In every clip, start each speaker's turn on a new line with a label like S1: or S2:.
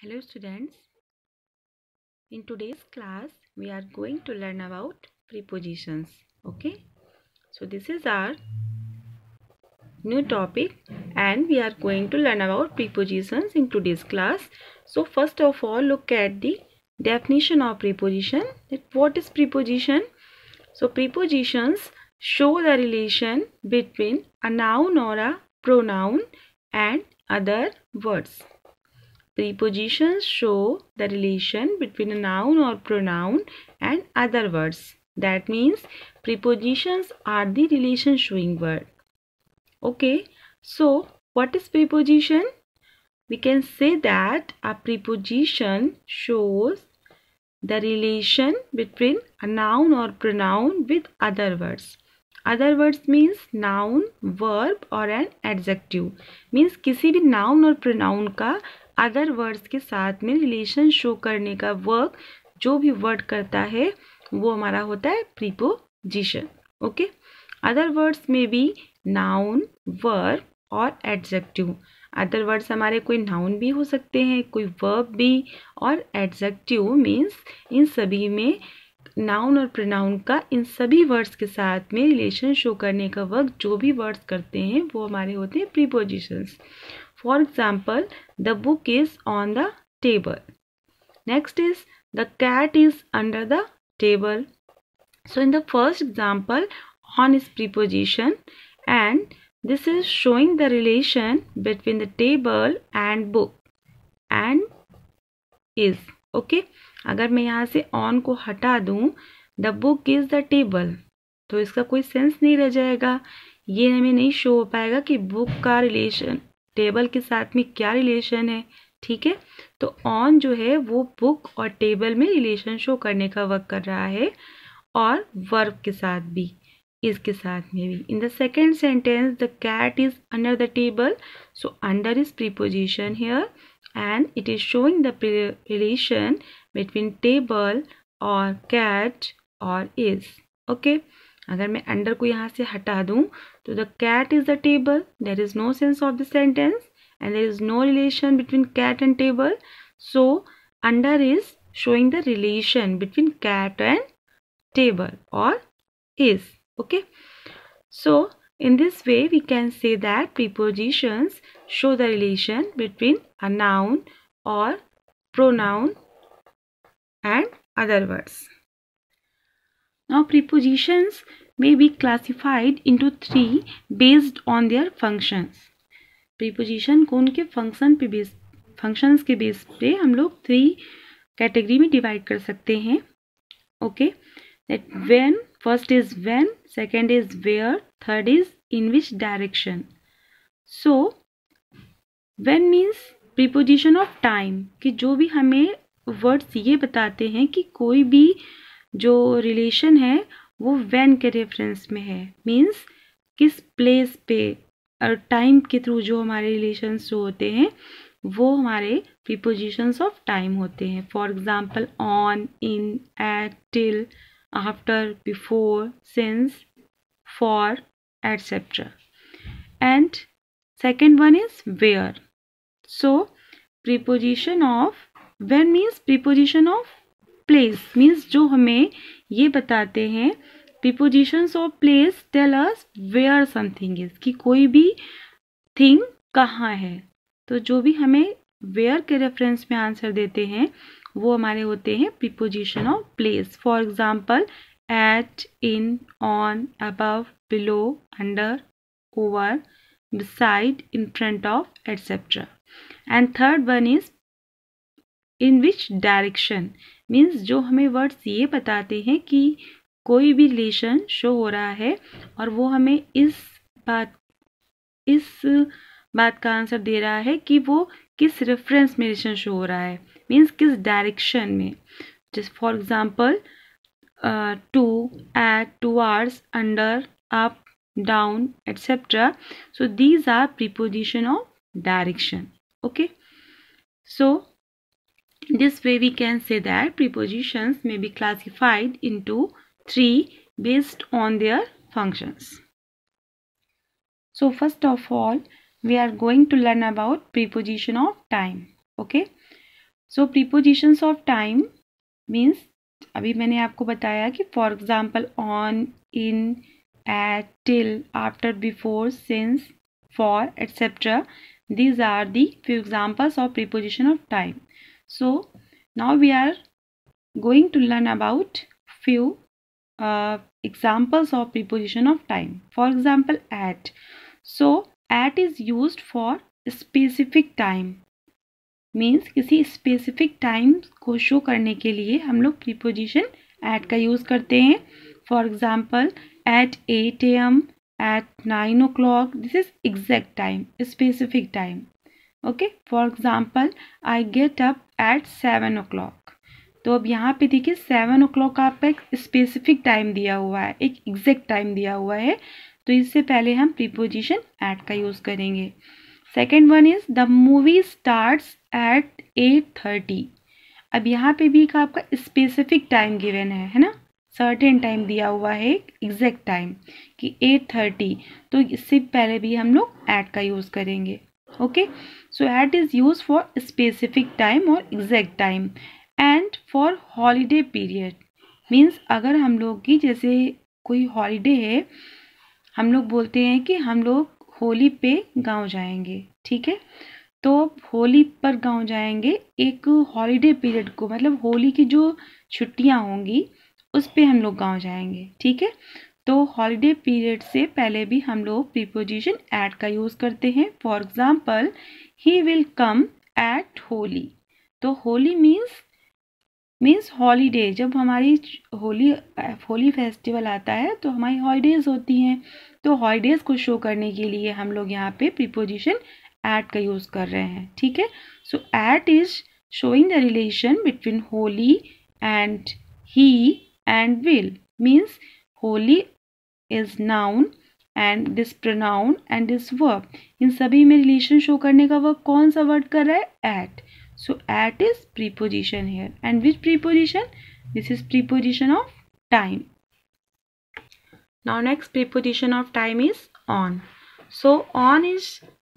S1: Hello students, in today's class we are going to learn about prepositions. Okay, so this is our new topic and we are going to learn about prepositions in today's class. So first of all, look at the definition of preposition. What is preposition? So prepositions show the relation between a noun or a pronoun and other words. Prepositions show the relation between a noun or pronoun and other words. That means prepositions are the relation showing word. Okay, so what is preposition? We can say that a preposition shows the relation between a noun or pronoun with other words. Other words means noun, verb और an adjective. Means किसी भी noun और pronoun का other words के साथ में relation show करने का वर्क जो भी वर्ड करता है वो हमारा होता है प्रीपोजिशन. ओके, अदर वर्ड्स में भी नाउन, वर्ब और एडजेक्टिव. अदर वर्ड्स हमारे कोई नाउन भी हो सकते हैं, कोई वर्ब भी, और एडजेक्टिव मीन्स इन सभी में नाउन और प्रोनाउन का इन सभी वर्ड्स के साथ में रिलेशन शो करने का वर्क जो भी वर्ड्स करते हैं वो हमारे होते हैं prepositions. For example, the book is on the table. Next is the cat is under the table. So in the first example, on is preposition and this is showing the relation between the table and book and is. Okay, अगर मैं यहाँ से on को हटा दूँ, the book is the table, तो इसका कोई सेंस नहीं रह जाएगा. ये हमें नहीं शो हो पाएगा कि बुक का रिलेशन टेबल के साथ में क्या रिलेशन है. ठीक है, तो ऑन जो है वो बुक और टेबल में रिलेशन शो करने का वर्क कर रहा है और वर्ब के साथ भी, इसके साथ में भी. In the second sentence the cat is under the table. So under is preposition here and it is showing the relation between table और कैट और इज. ओके, अगर मैं अंडर को यहाँ से हटा दूँ तो the cat is the table, there is no sense of the sentence and there is no relation between cat and table. So under is showing the relation between cat and table or is. Okay, so in this way we can say that prepositions show the relation between a noun or pronoun and other words. Now prepositions may be classified into three based on their functions. Preposition को उनके functions के base पे हम लोग 3 category में divide कर सकते हैं. Okay, that when, first is when, second is where, third is in which direction. So when means preposition of time, कि जो भी हमें वर्ड्स ये बताते हैं कि कोई भी जो रिलेशन है वो व्हेन के रेफरेंस में है. मीन्स किस प्लेस पे और टाइम के थ्रू जो हमारे रिलेशंस जो होते हैं वो हमारे प्रीपोजिशंस ऑफ टाइम होते हैं. For example on, in, at, till, after, before, since, for, etcetera. And second one is where. So preposition of when means preposition of place, means जो हमें ये बताते हैं prepositions of place tell us where something is, कि कोई भी thing कहाँ है. तो जो भी हमें where के रेफरेंस में आंसर देते हैं वो हमारे होते हैं preposition of place. For example at, in, on, above, below, under, over, beside, in front of, etc. and third one is in which direction, means जो हमें वर्ड्स ये बताते हैं कि कोई भी रिलेशन शो हो रहा है और वो हमें इस बात का आंसर दे रहा है कि वो किस रेफरेंस में रिलेशन शो हो रहा है, मीन्स किस डायरेक्शन में. Just for example to, at, towards, under, up, down, etcetera. So these are preposition of direction. Okay, so this way we can say that prepositions may be classified into 3 based on their functions. So first of all we are going to learn about preposition of time. Okay, so prepositions of time means अभी मैंने आपको बताया कि for example on, in, at, till, after, before, since, for, etc. These are the few examples of preposition of time. So now we are going to learn about few examples of preposition of time. For example, at. So at is used for specific time. Means किसी specific time को show करने के लिए हम लोग preposition eight का use करते हैं. For example at 8 AM, at 9 o'clock. This is exact time, specific time. Okay. For example I get up at 7 o'clock. तो अब यहाँ पे देखिए 7 o'clock आपका एक स्पेसिफिक टाइम दिया हुआ है, एक एग्जैक्ट टाइम दिया हुआ है. तो इससे पहले हम प्रीपोजिशन एट का यूज़ करेंगे. Second one is the movie starts at 8:30. अब यहाँ पे भी एक आपका स्पेसिफिक टाइम गिवन है ना, सर्टेन टाइम दिया हुआ है, एग्जैक्ट टाइम कि 8:30. तो इससे पहले भी हम लोग एट का यूज़ करेंगे. Okay. So at is use for specific time और exact time. And for holiday period means अगर हम लोग की जैसे कोई हॉलीडे है, हम लोग बोलते हैं कि हम लोग होली पे गांव जाएंगे. ठीक है. तो होली पर गांव जाएंगे एक हॉलीडे पीरियड को, मतलब होली की जो छुट्टियां होंगी उस पे हम लोग गांव जाएंगे. ठीक है. तो हॉलीडे पीरियड से पहले भी हम लोग प्रीपोजिशन एट का यूज़ करते हैं. For example he will come at Holi. तो होली मीन्स हॉलीडे. जब हमारी होली फेस्टिवल आता है तो हमारी हॉलीडेज होती हैं. तो हॉलीडेज को शो करने के लिए हम लोग यहाँ पे प्रीपोजिशन एट का यूज़ कर रहे हैं. ठीक है. So at is showing the relation between Holi and he and will. Means Holi is noun and this pronoun and this verb. इन सभी में रिलेशन शो करने का वर्ब कौन सा वर्ड कर रहा है? Eight. So at is preposition here. And which preposition? This is preposition of time. Now next preposition of time is on. So on is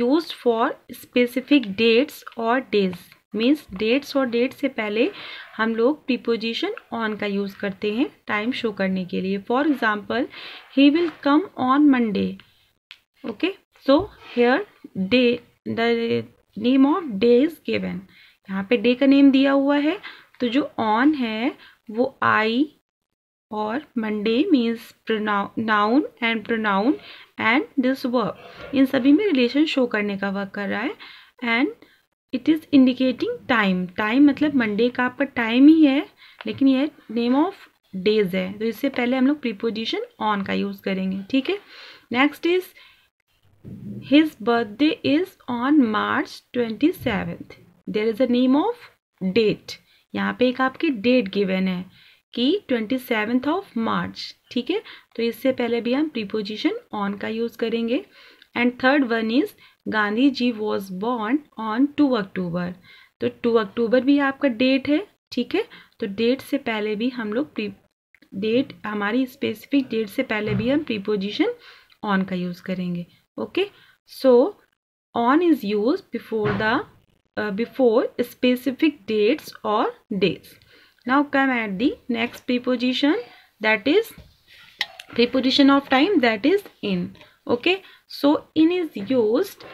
S1: used for specific dates or days. Means dates और date से पहले हम लोग preposition on का use करते हैं time show करने के लिए. For example, he will come on Monday. Okay. So here day, the name of day is given. यहाँ पे डे का नेम दिया हुआ है. तो जो ऑन है वो आई और Monday means noun and pronoun and this verb, इन सभी में रिलेशन शो करने का वर्क कर रहा है. And it is indicating time. Time मतलब मंडे का आपका टाइम ही है, लेकिन ये नेम ऑफ डेज है. तो इससे पहले हम लोग प्रीपोजिशन ऑन का यूज़ करेंगे. ठीक है. Next is his birthday is on March 27th. There is a name of date. यहाँ पे एक आपकी डेट गिवन है कि 27th of March. ठीक है. तो इससे पहले भी हम प्रीपोजिशन ऑन का यूज़ करेंगे. And third one is Gandhi ji was born on 2 October. तो 2 October भी आपका डेट है. ठीक है. तो डेट से पहले भी हम लोग डेट, हमारी स्पेसिफिक डेट से पहले भी हम प्रीपोजिशन ऑन का यूज़ करेंगे. Okay. So on is use before specific dates or days. Now come at the next preposition, that is preposition of time, that is in. Okay. So in is used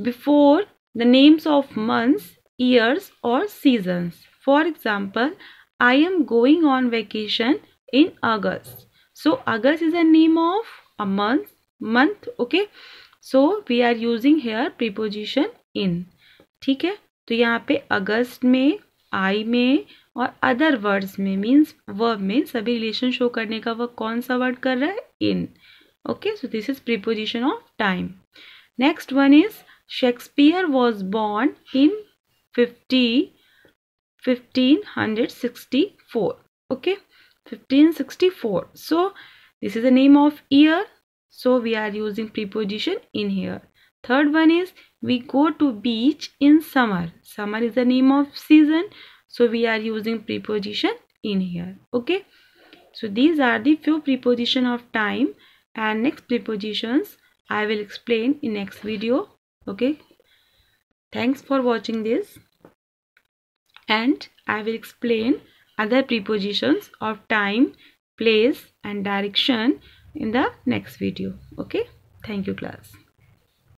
S1: before the names of months, years or seasons. For example, I am going on vacation in August. So August is a name of a month. Okay. So we are using here preposition in. ठीक है. तो यहाँ पे अगस्त में, आई में और other words में means verb में सभी रिलेशन शो करने का वर्ब कौन सा वर्ड कर रहा है? In. Okay. So this is preposition of time. Next one is Shakespeare was born in 1564. Okay. 1564. So this is the name of year. So we are using preposition in here. Third one is we go to beach in summer. Summer is the name of season. So we are using preposition in here. Okay. So these are the few preposition of time, and next prepositions I will explain in next video. Okay. Thanks for watching this. and I will explain other prepositions of time, place and direction in the next video. Okay, thank you class.